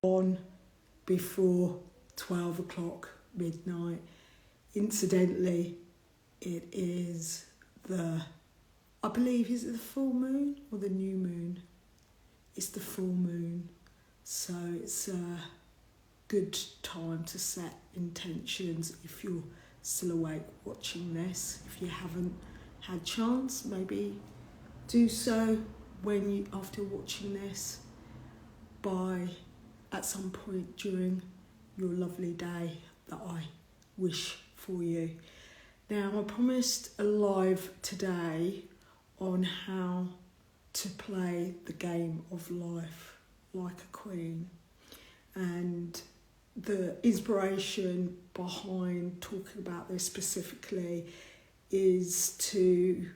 on before 12 o'clock midnight. Incidentally, it is I believe, is it the full moon or the new moon? It's the full moon. So it's a good time to set intentions if you're still awake watching this. If you haven't had chance, maybe do so after watching this at some point during your lovely day that I wish for you. Now, I promised a live today on how to play the game of life like a queen. And the inspiration behind talking about this specifically is to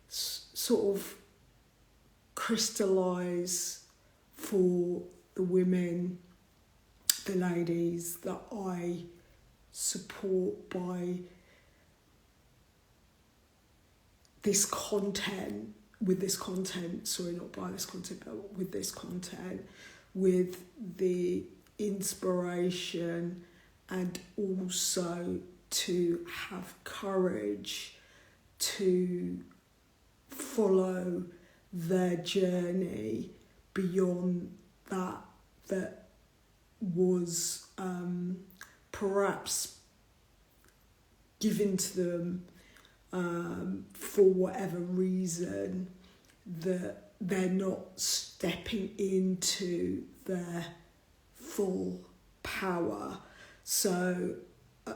sort of crystallise for the women, the ladies that I support by this content, with the inspiration, and also to have courage to follow their journey beyond that was perhaps given to them for whatever reason, that they're not stepping into their full power. So a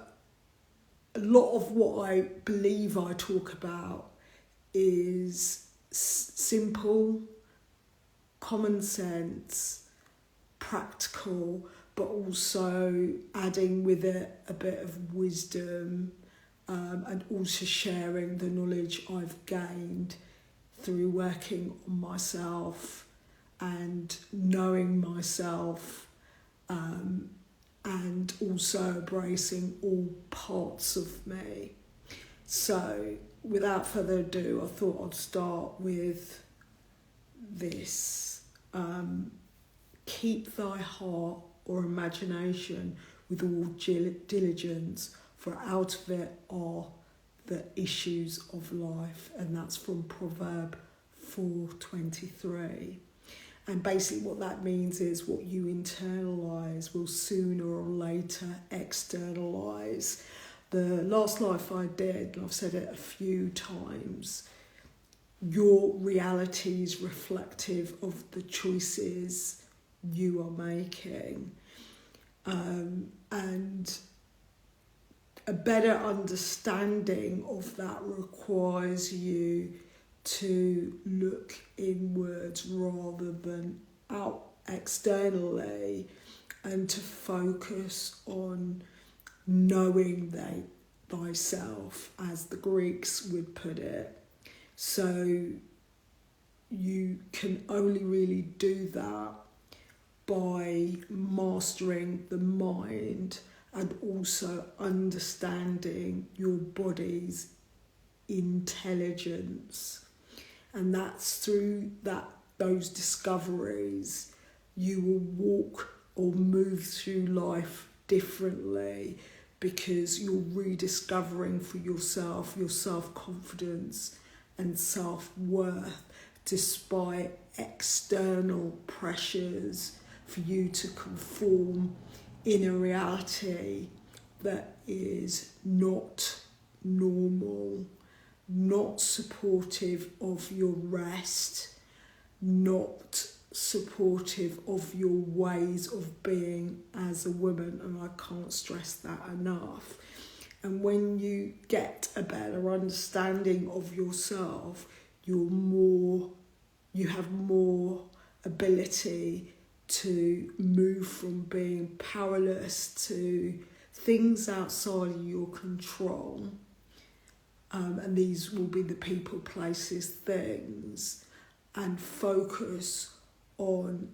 lot of what I believe I talk about is simple, common sense, practical, but also adding with it a bit of wisdom, and also sharing the knowledge I've gained through working on myself and knowing myself, and also embracing all parts of me. So without further ado, I thought I'd start with this. Keep thy heart or imagination with all diligence, for out of it are the issues of life. And that's from Proverb 4:23. And basically what that means is what you internalise will sooner or later externalise. The last life I did, and I've said it a few times, your reality is reflective of the choices you are making. And a better understanding of that requires you to look inwards rather than out externally, and to focus on knowing thyself, as the Greeks would put it. So you can only really do that by mastering the mind and also understanding your body's intelligence. And that's through those discoveries you will walk or move through life differently, because you're rediscovering for yourself your self-confidence and self-worth, despite external pressures for you to conform in a reality that is not normal, not supportive of your rest, not supportive of your ways of being as a woman. And I can't stress that enough. And when you get a better understanding of yourself, you have more ability to move from being powerless to things outside of your control. And these will be the people, places, things, and focus on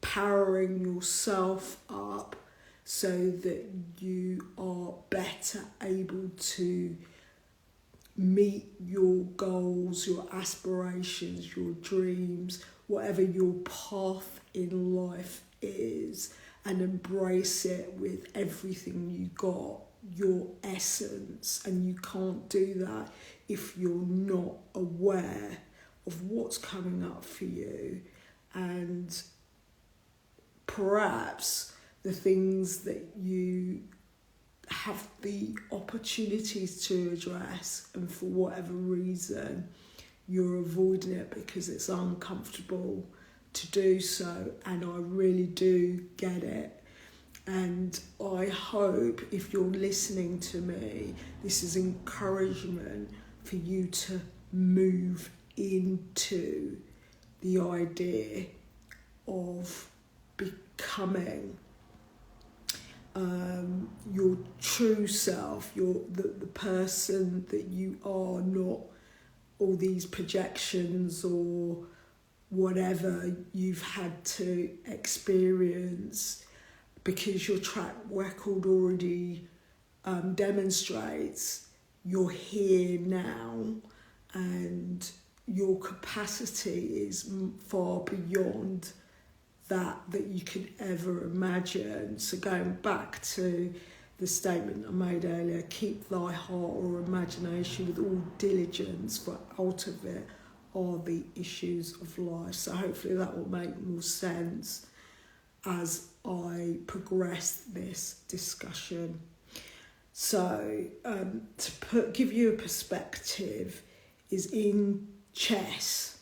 powering yourself up so that you are better able to meet your goals, your aspirations, your dreams, whatever your path in life is, and embrace it with everything you got, your essence. And you can't do that if you're not aware of what's coming up for you, and perhaps the things that you have the opportunities to address, and for whatever reason you're avoiding it because it's uncomfortable to do so. And I really do get it. And I hope, if you're listening to me, this is encouragement for you to move into the idea of becoming your true self, the person that you are, not all these projections or whatever you've had to experience, because your track record already demonstrates you're here now, and your capacity is far beyond that you could ever imagine. So going back to the statement I made earlier, keep thy heart or imagination with all diligence, for out of it are the issues of life. So hopefully that will make more sense as I progress this discussion. So to give you a perspective, is in chess,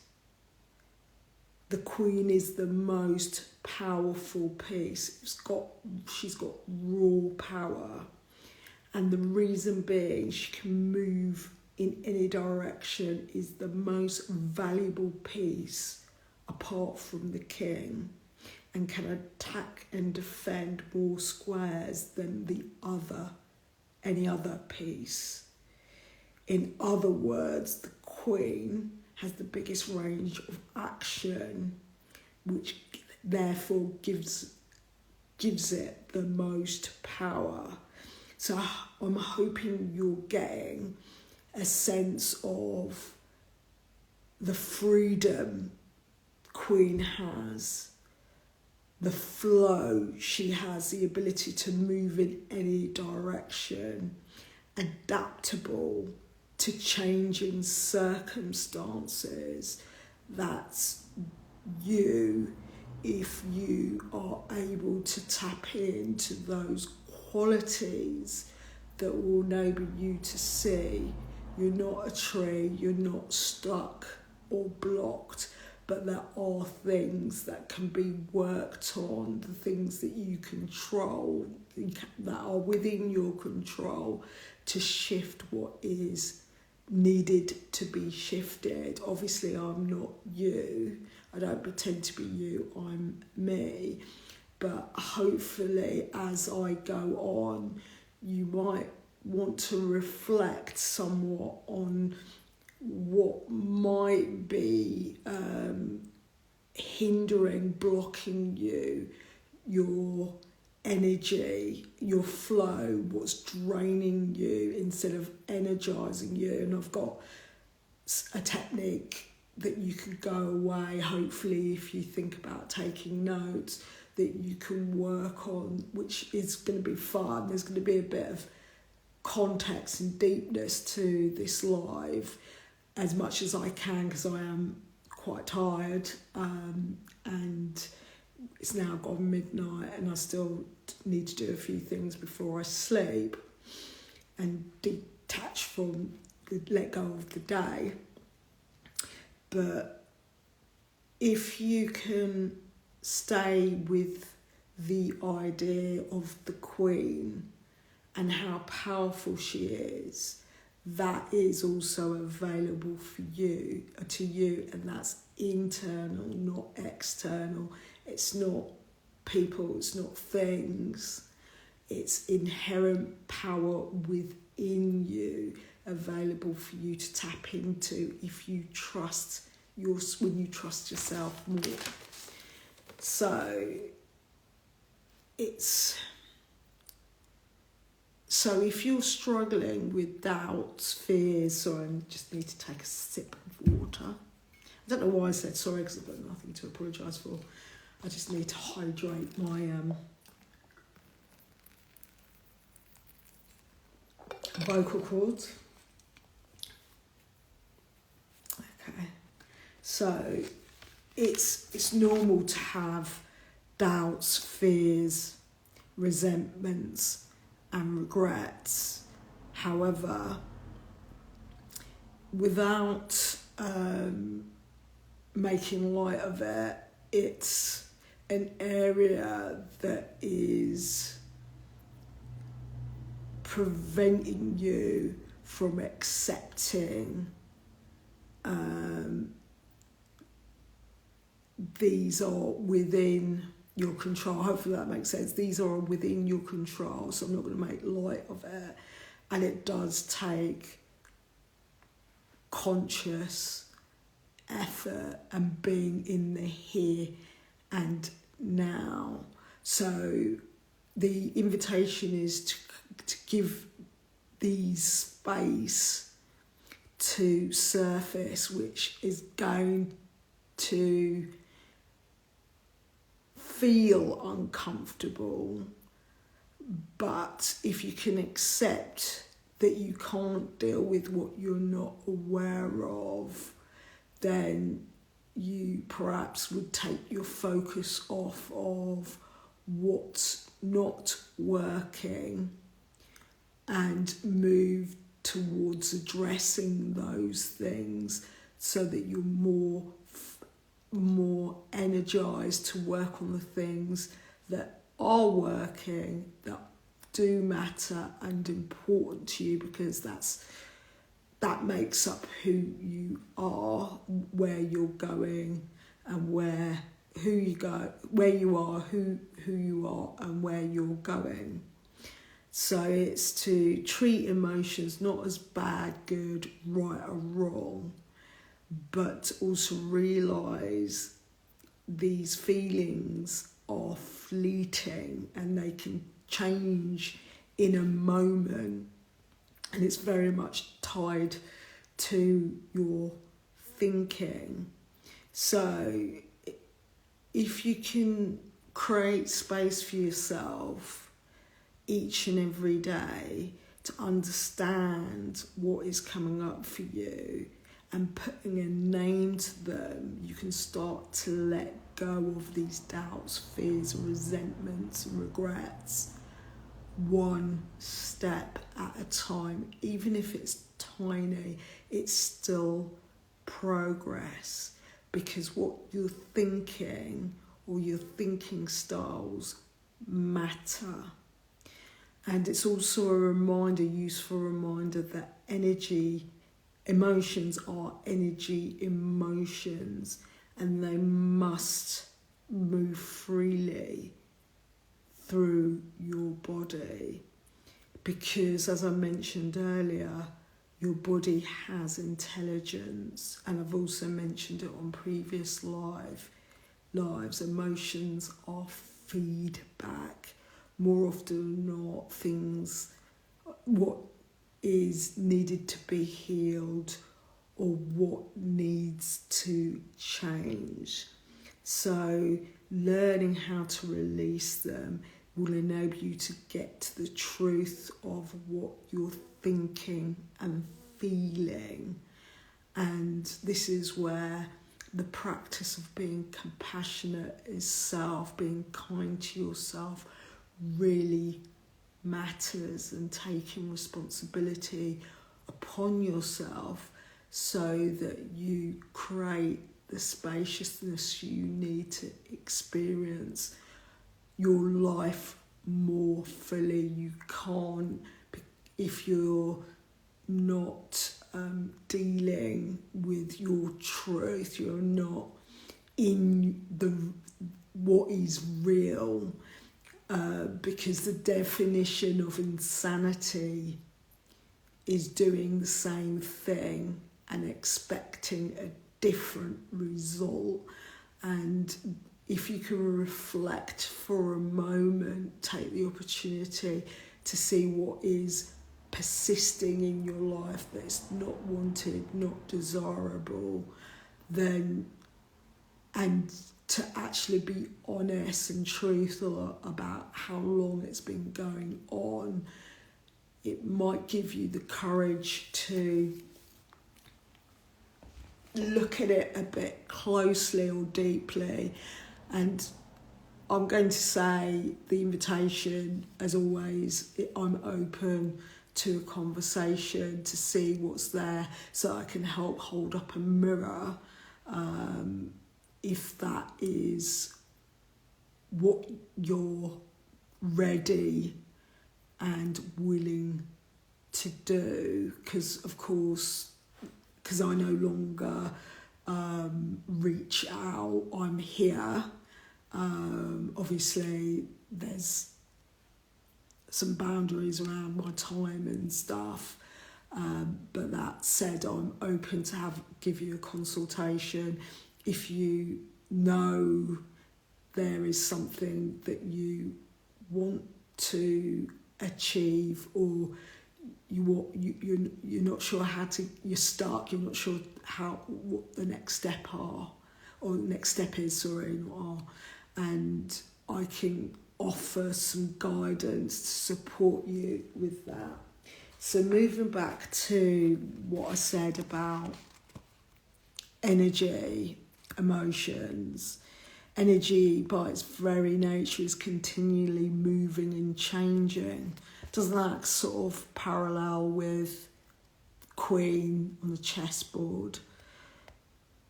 the queen is the most powerful piece. She's got raw power, and the reason being she can move in any direction, is the most valuable piece apart from the king, and can attack and defend more squares than any other piece. In other words, the queen has the biggest range of action, which therefore gives it the most power. So I'm hoping you're getting a sense of the freedom Queen has, the flow she has, the ability to move in any direction, adaptable to changing circumstances. That's you, if you are able to tap into those qualities that will enable you to see you're not a tree, you're not stuck or blocked, but there are things that can be worked on, the things that you control, that are within your control, to shift what is needed to be shifted. Obviously, I'm not you. I don't pretend to be you. I'm me. But hopefully, as I go on, you might want to reflect somewhat on what might be hindering, blocking you, your energy, your flow, what's draining you instead of energizing you. And I've got a technique that you can go away, hopefully, if you think about taking notes, that you can work on, which is going to be fun. There's going to be a bit of context and deepness to this live, as much as I can, because I am quite tired, and it's now gone midnight and I still need to do a few things before I sleep and detach from let go of the day. But if you can stay with the idea of the Queen and how powerful she is, that is also available for you, to you, and that's internal, not external. It's not people, it's not things. It's inherent power within you, available for you to tap into if you trust when you trust yourself more. So if you're struggling with doubts, fears, sorry, I just need to take a sip of water. I don't know why I said sorry, because I've got nothing to apologise for. I just need to hydrate my vocal cords. Okay, so it's normal to have doubts, fears, resentments and regrets. However, without making light of it, it's an area that is preventing you from accepting these are within your control. Hopefully that makes sense. These are within your control, so I'm not going to make light of it. And it does take conscious effort and being in the here and now. So the invitation is to give these space to surface, which is going to feel uncomfortable, but if you can accept that you can't deal with what you're not aware of, then you perhaps would take your focus off of what's not working and move towards addressing those things so that you're more energized to work on the things that are working, that do matter and important to you, because that makes up who you are, where you're going, and where you are and where you're going. So it's to treat emotions not as bad, good, right or wrong, but also realise these feelings are fleeting and they can change in a moment, and it's very much tied to your thinking. So if you can create space for yourself each and every day to understand what is coming up for you and putting a name to them, you can start to let go of these doubts, fears, resentments and regrets, one step at a time. Even if it's tiny, it's still progress, because what you're thinking or your thinking styles matter. And it's also a useful reminder that emotions are energy emotions, and they must move freely through your body, because, as I mentioned earlier, your body has intelligence, and I've also mentioned it on previous lives. Emotions are feedback. More often than not, what is needed to be healed or what needs to change. So learning how to release them will enable you to get to the truth of what you're thinking and feeling. And this is where the practice of being compassionate is being kind to yourself, really matters, and taking responsibility upon yourself so that you create the spaciousness you need to experience your life more fully. You can't, if you're not dealing with your truth, you're not in what is real, because the definition of insanity is doing the same thing and expecting a different result. And if you can reflect for a moment, take the opportunity to see what is persisting in your life that's not wanted, not desirable, then, and to actually be honest and truthful about how long it's been going on, it might give you the courage to look at it a bit closely or deeply. And I'm going to say the invitation, as always, I'm open to a conversation to see what's there, so I can help hold up a mirror if that is what you're ready and willing to do. Because of course, because I no longer reach out, I'm here. Obviously there's some boundaries around my time and stuff, but that said, I'm open to give you a consultation if you know there is something that you want to achieve, or you're not sure you're stuck, you're not sure what the next step is, and I can offer some guidance to support you with that. So moving back to what I said about energy, emotions. Energy by its very nature is continually moving and changing. Doesn't that sort of parallel with Queen on the chessboard?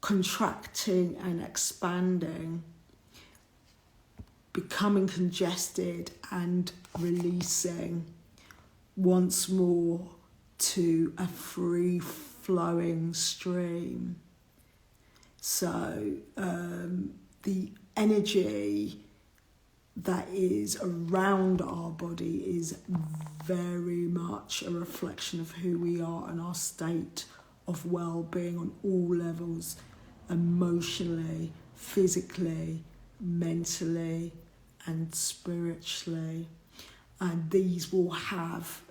Contracting and expanding, becoming congested and releasing once more to a free-flowing stream. So the energy that is around our body is very much a reflection of who we are and our state of well-being on all levels, emotionally, physically, mentally and spiritually. And these will have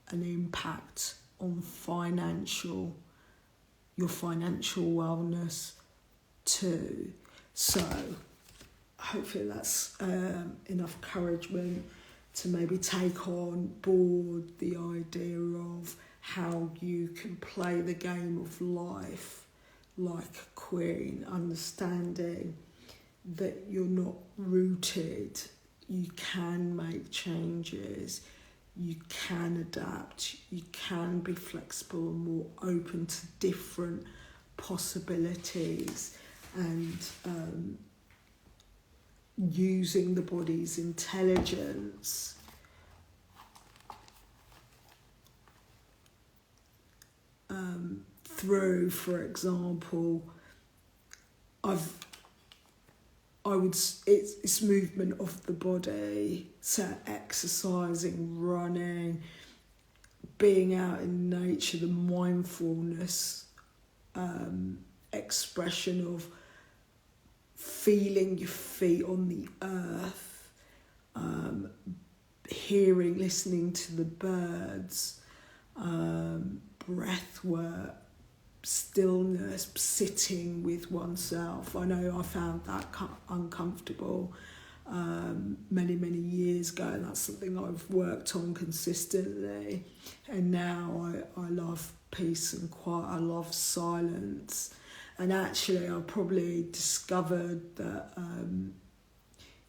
an impact on your financial wellness too. So hopefully that's enough encouragement to maybe take on board the idea of how you can play the game of life like a queen, understanding that you're not rooted, you can make changes, you can adapt, you can be flexible and more open to different possibilities, and using the body's intelligence through, for example, it's movement of the body, so exercising, running, being out in nature, the mindfulness expression of feeling your feet on the earth, hearing, listening to the birds, breath work, stillness, sitting with oneself. I know I found that uncomfortable many years ago, and that's something I've worked on consistently, and now I love peace and quiet, I love silence. And actually I probably discovered that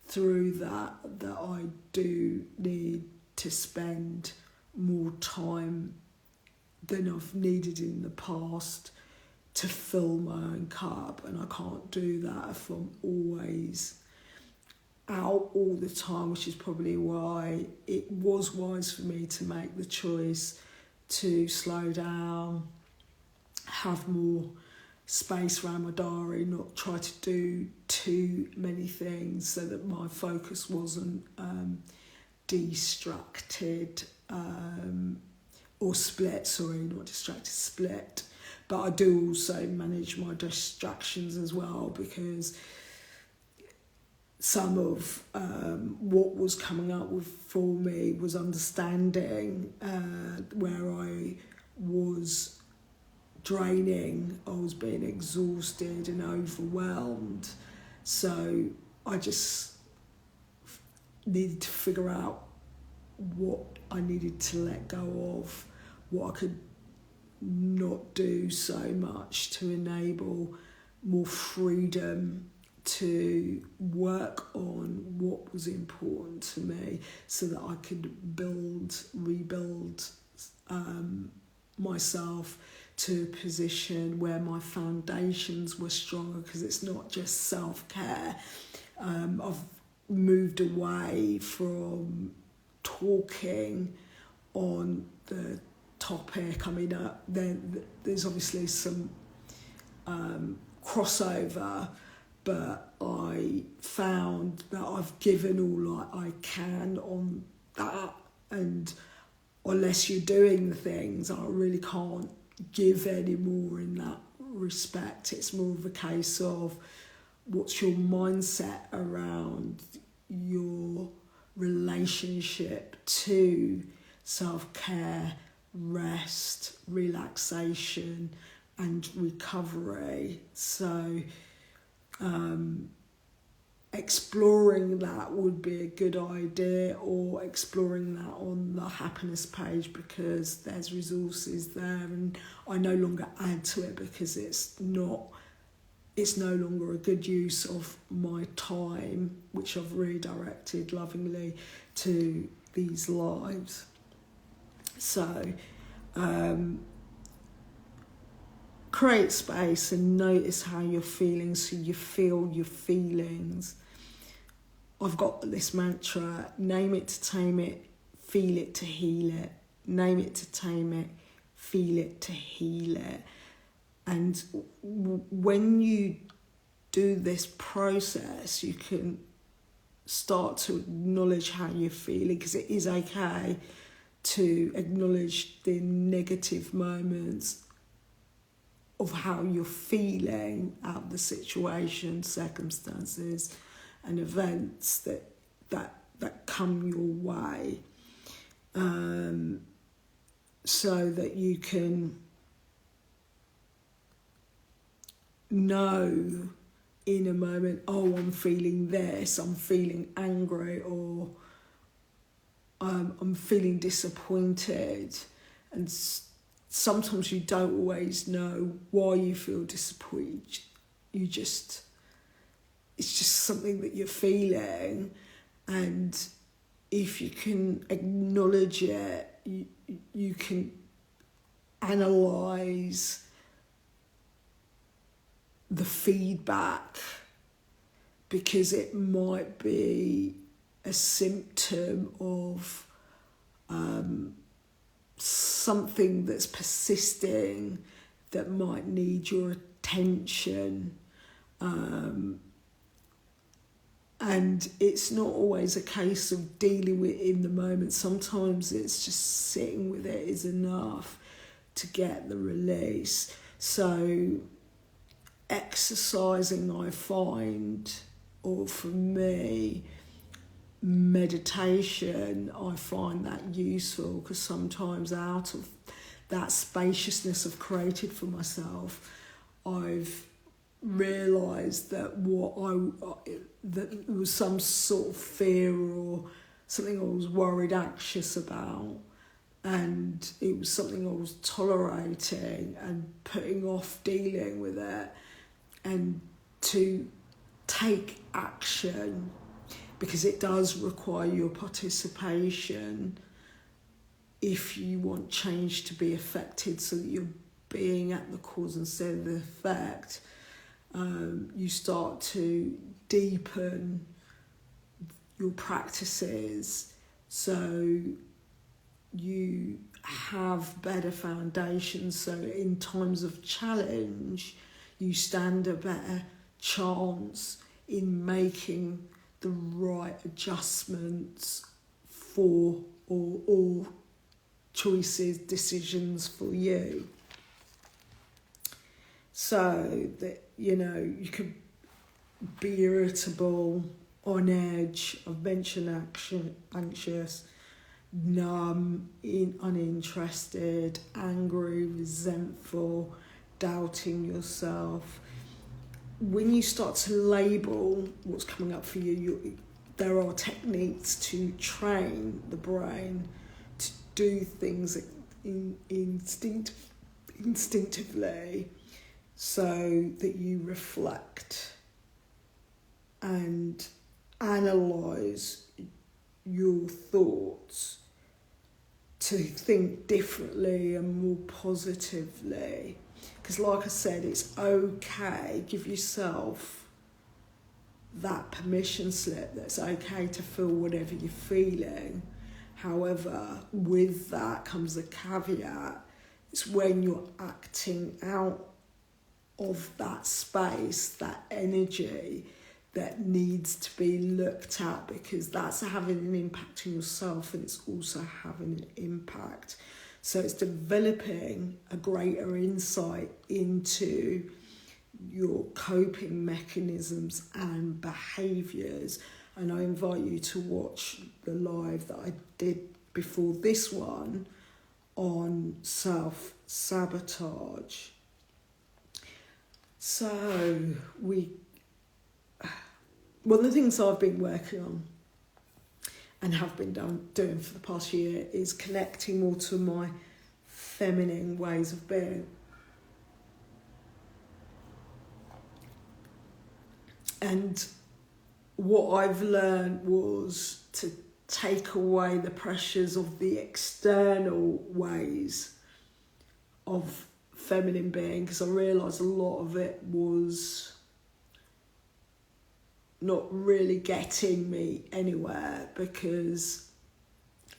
through that I do need to spend more time than I've needed in the past to fill my own cup, and I can't do that if I'm always out all the time, which is probably why it was wise for me to make the choice to slow down, have more space around my diary, not try to do too many things, so that my focus wasn't distracted or split, split. But I do also manage my distractions as well, because some of what was coming up for me was understanding where I was draining, I was being exhausted and overwhelmed. So I just needed to figure out what I needed to let go of, what I could not do so much to enable more freedom to work on what was important to me so that I could rebuild myself to a position where my foundations were stronger, because it's not just self-care. I've moved away from talking on the topic. I mean, there's obviously some crossover, but I found that I've given all I can on that, and unless you're doing the things, I really can't give any more in that respect. It's more of a case of what's your mindset around your relationship to self-care, rest, relaxation and recovery. So exploring that would be a good idea, or exploring that on the happiness page, because there's resources there, and I no longer add to it because it's no longer a good use of my time, which I've redirected lovingly to these lives. So create space and notice how you're feeling, so you feel your feelings. I've got this mantra: name it to tame it, feel it to heal it. Name it to tame it, feel it to heal it. And when you do this process, you can start to acknowledge how you're feeling, because it is okay to acknowledge the negative moments of how you're feeling out of the situation, circumstances and events that come your way, so that you can know in a moment, oh, I'm feeling this, I'm feeling angry, or I'm feeling disappointed. And sometimes you don't always know why you feel disappointed. It's just something that you're feeling, and if you can acknowledge it, you can analyse the feedback, because it might be a symptom of something that's persisting that might need your attention. And it's not always a case of dealing with it in the moment. Sometimes it's just sitting with it is enough to get the release. So exercising, I find, or for me, meditation, I find that useful, because sometimes out of that spaciousness I've created for myself, I've realised that that there was some sort of fear or something I was worried, anxious about, and it was something I was tolerating and putting off dealing with it, and to take action, because it does require your participation if you want change to be affected, so that you're being at the cause instead of the effect. You start to deepen your practices so you have better foundations, so in times of challenge you stand a better chance in making the right adjustments for or choices, decisions for you. So that, you could be irritable, on edge, I've mentioned anxious, numb, uninterested, angry, resentful, doubting yourself. When you start to label what's coming up for you, there are techniques to train the brain to do things instinctively, so that you reflect and analyse your thoughts to think differently and more positively. Because like I said, it's okay, give yourself that permission slip that it's okay to feel whatever you're feeling. However, with that comes a caveat. It's when you're acting out of that space, that energy, that needs to be looked at, because that's having an impact on yourself and it's also having an impact. So it's developing a greater insight into your coping mechanisms and behaviours. And I invite you to watch the live that I did before this one on self-sabotage. So one of the things I've been working on and have been doing for the past year is connecting more to my feminine ways of being. And what I've learned was to take away the pressures of the external ways of feminine being, because I realised a lot of it was not really getting me anywhere, because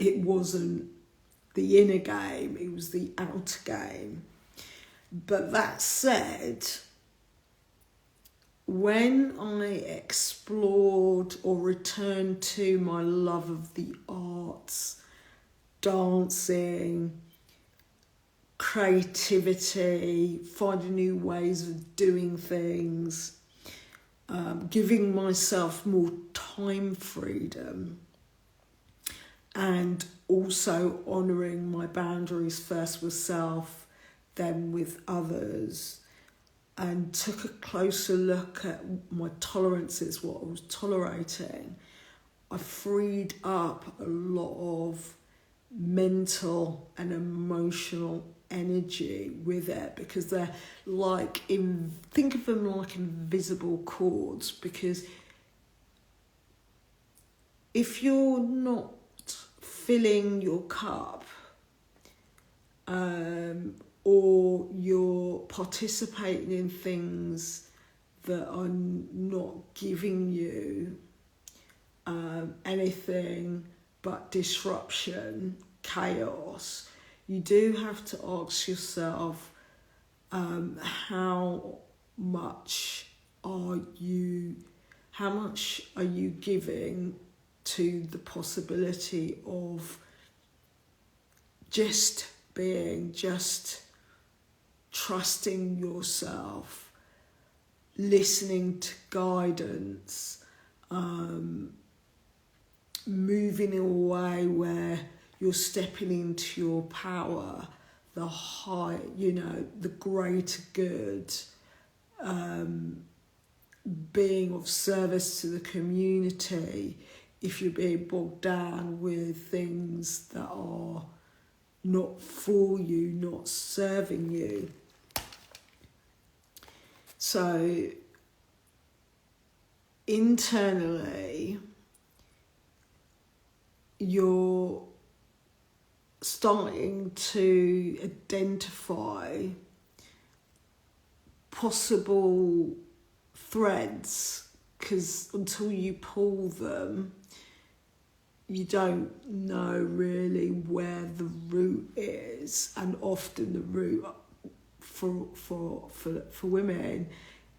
it wasn't the inner game, it was the outer game. But that said, when I explored or returned to my love of the arts, dancing, creativity, finding new ways of doing things, giving myself more time freedom, and also honouring my boundaries, first with self, then with others, and took a closer look at my tolerances, what I was tolerating, I freed up a lot of mental and emotional energy with it, because they're like, think of them like invisible cords, because if you're not filling your cup, or you're participating in things that are not giving you anything but disruption, chaos, you do have to ask yourself, how much are you giving to the possibility of just being, just trusting yourself, listening to guidance, moving in a way where you're stepping into your power, the high, the greater good, being of service to the community. If you're being bogged down with things that are not for you, not serving you. So internally, you're starting to identify possible threads, because until you pull them, you don't know really where the root is. And often the root for women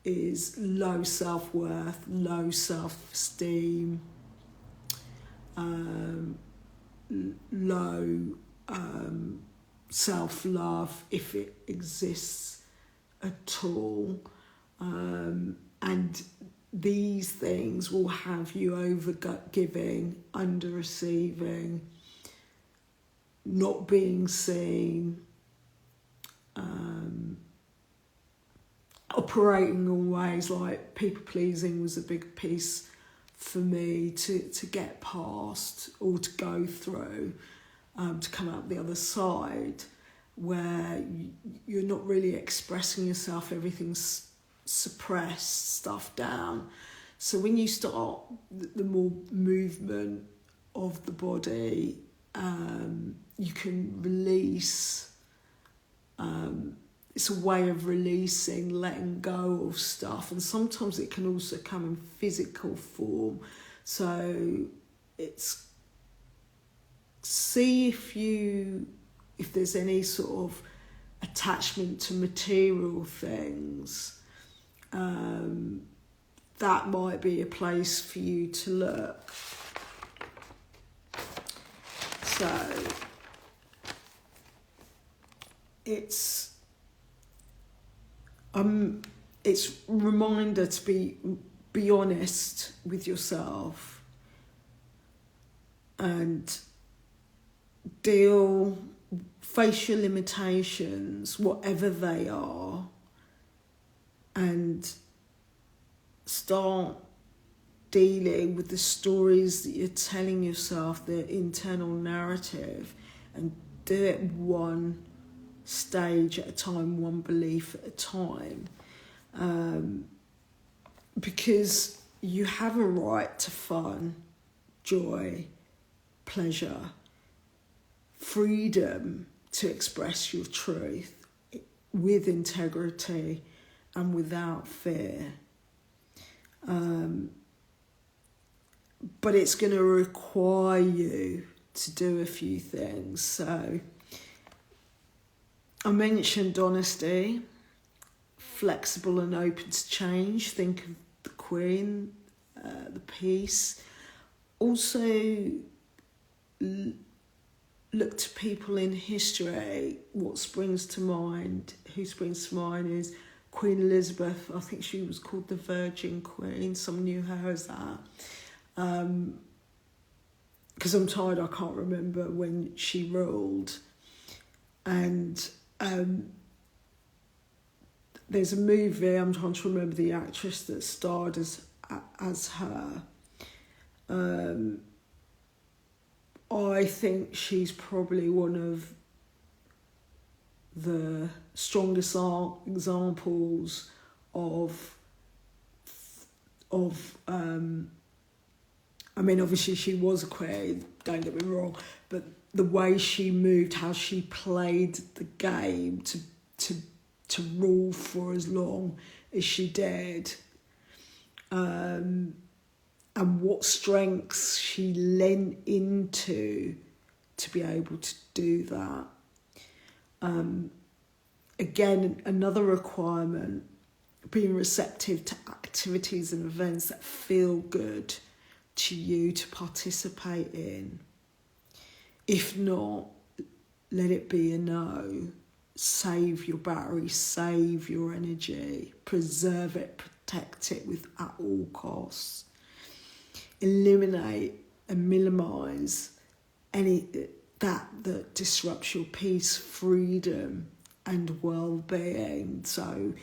is low self-worth, low self-esteem, low self-love, if it exists at all. And these things will have you over-giving, under-receiving, not being seen, operating in ways like people-pleasing was a big piece for me to get past or to go through, to come out the other side, where you're not really expressing yourself, everything's suppressed, stuff down. So when you start the more movement of the body, you can release. It's a way of releasing, letting go of stuff, and sometimes it can also come in physical form. So it's see if there's any sort of attachment to material things. That might be a place for you to look. So it's a reminder to be honest with yourself and face your limitations, whatever they are, and start dealing with the stories that you're telling yourself, the internal narrative, and do it one stage at a time, one belief at a time, because you have a right to fun, joy, pleasure, freedom to express your truth with integrity and without fear. But it's going to require you to do a few things. So I mentioned honesty, flexible and open to change. Think of the Queen, the peace. Also, look to people in history. What springs to mind? Who springs to mind is Queen Elizabeth. I think she was called the Virgin Queen. Some knew her as that. Because I'm tired, I can't remember when she ruled. And there's a movie, I'm trying to remember the actress that starred as her. I think she's probably one of the strongest examples of I mean, obviously she was a queen, don't get me wrong, but the way she moved, how she played the game to rule for as long as she did, and what strengths she lent into to be able to do that. Again, another requirement, being receptive to activities and events that feel good to you to participate in. If not, let it be a no. Save your battery, save your energy, preserve it, protect it at all costs. Eliminate and minimise any that disrupts your peace, freedom and well-being. So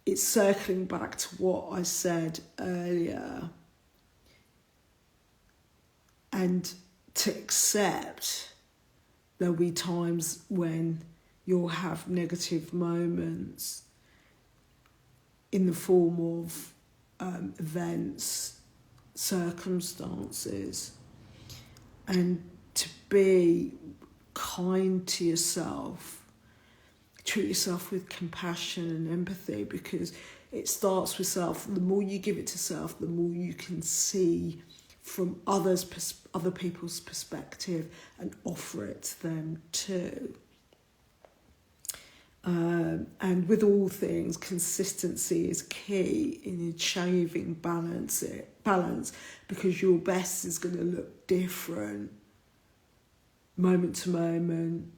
it's circling back to what I said earlier, and to accept there'll be times when you'll have negative moments in the form of events, circumstances, and to be kind to yourself. Treat yourself with compassion and empathy, because it starts with self. The more you give it to self, the more you can see from other people's perspective and offer it to them too. And with all things, consistency is key in achieving balance, because your best is going to look different moment to moment,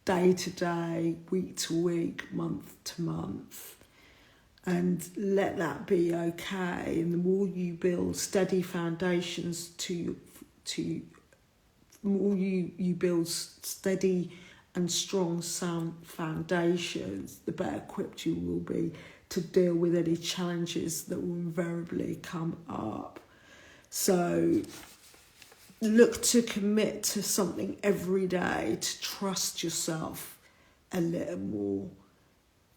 day to day, week to week, month to month. And let that be okay. And the more you build steady foundations the more you build steady and strong, sound foundations, the better equipped you will be to deal with any challenges that will invariably come up. So look to commit to something every day, to trust yourself a little more,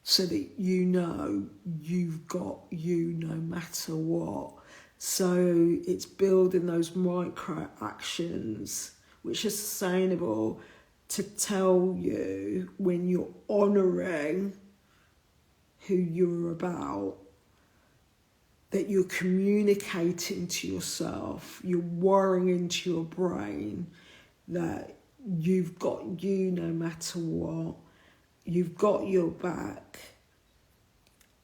so that you know you've got you no matter what. So it's building those micro actions which are sustainable to tell you when you're honouring who you're about, that you're communicating to yourself, you're wiring into your brain that you've got you no matter what, you've got your back,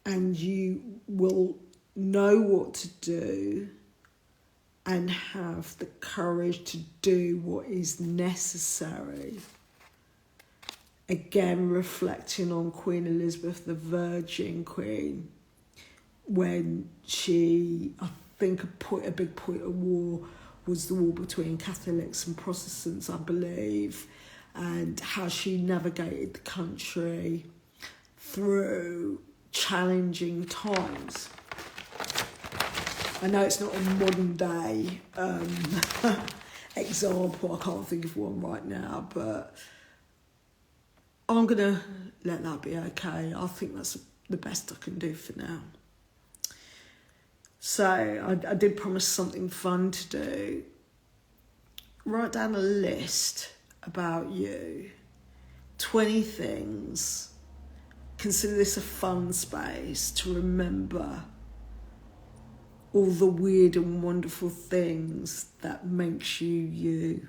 and you will know what to do and have the courage to do what is necessary. Again, reflecting on Queen Elizabeth, the Virgin Queen, when she, I think a big point of war was the war between Catholics and Protestants, I believe, and how she navigated the country through challenging times. I know it's not a modern day example, I can't think of one right now, but I'm going to let that be okay. I think that's the best I can do for now. So I did promise something fun to do. Write down a list about you, 20 things. Consider this a fun space to remember all the weird and wonderful things that makes you you,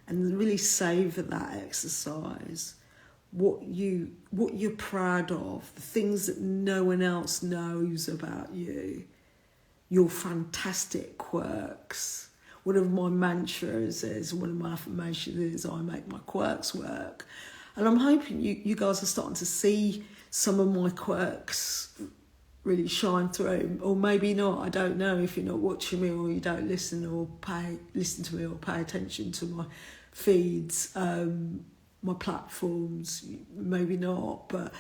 and really savour that exercise. What you're proud of, the things that no one else knows about you, your fantastic quirks. One of my mantras is, one of my affirmations is, I make my quirks work. And I'm hoping you guys are starting to see some of my quirks really shine through, or maybe not. I don't know, if you're not watching me, or you don't listen to me or pay attention to my feeds, my platforms, maybe not, but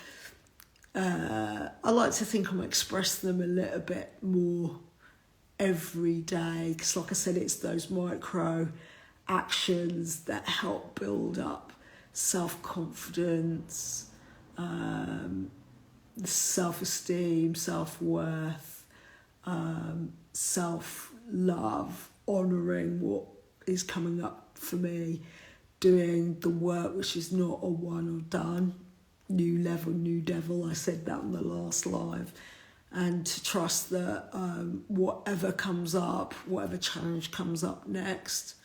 I like to think I'm expressing them a little bit more every day, because like I said, it's those micro actions that help build up self-confidence, self-esteem, self-worth, self-love, honouring what is coming up for me, doing the work which is not a one or done, new level, new devil. I said that on the last live. And to trust that whatever comes up, whatever challenge comes up next,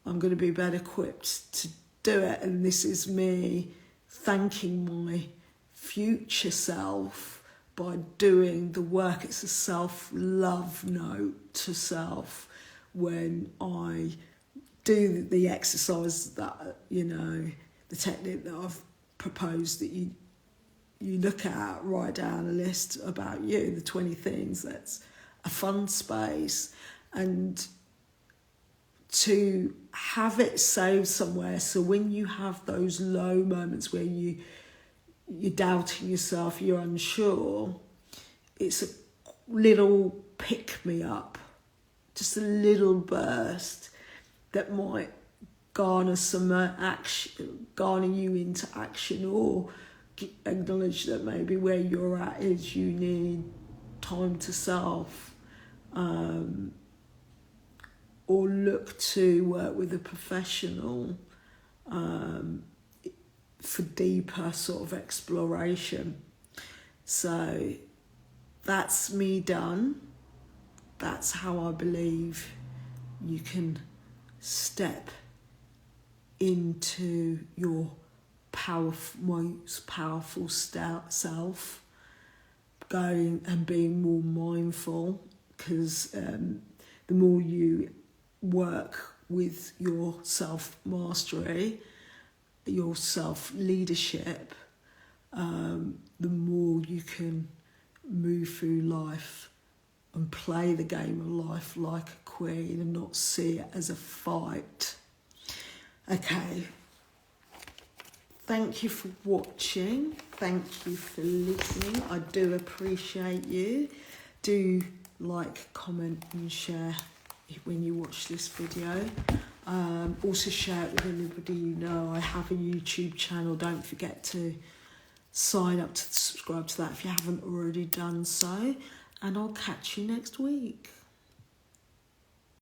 I'm going to be better equipped to do it. And this is me thanking my future self by doing the work. It's a self-love note to self when I do the exercise that, the technique that I've proposed, that you look at, write down a list about you, the 20 things. That's a fun space, and to have it saved somewhere, so when you have those low moments where you're doubting yourself, you're unsure, it's a little pick-me-up, just a little burst that might garner some action, garner you into action, or acknowledge that maybe where you're at is you need time to self, or look to work with a professional for deeper sort of exploration. So that's me done. That's how I believe you can step into your most powerful self, going and being more mindful, because the more you work with your self-mastery, your self-leadership, the more you can move through life and play the game of life like a queen and not see it as a fight. Okay. Thank you for watching. Thank you for listening. I do appreciate you. Do like, comment and share when you watch this video. Also share it with anybody you know. I have a YouTube channel. Don't forget to sign up to subscribe to that if you haven't already done so. And I'll catch you next week.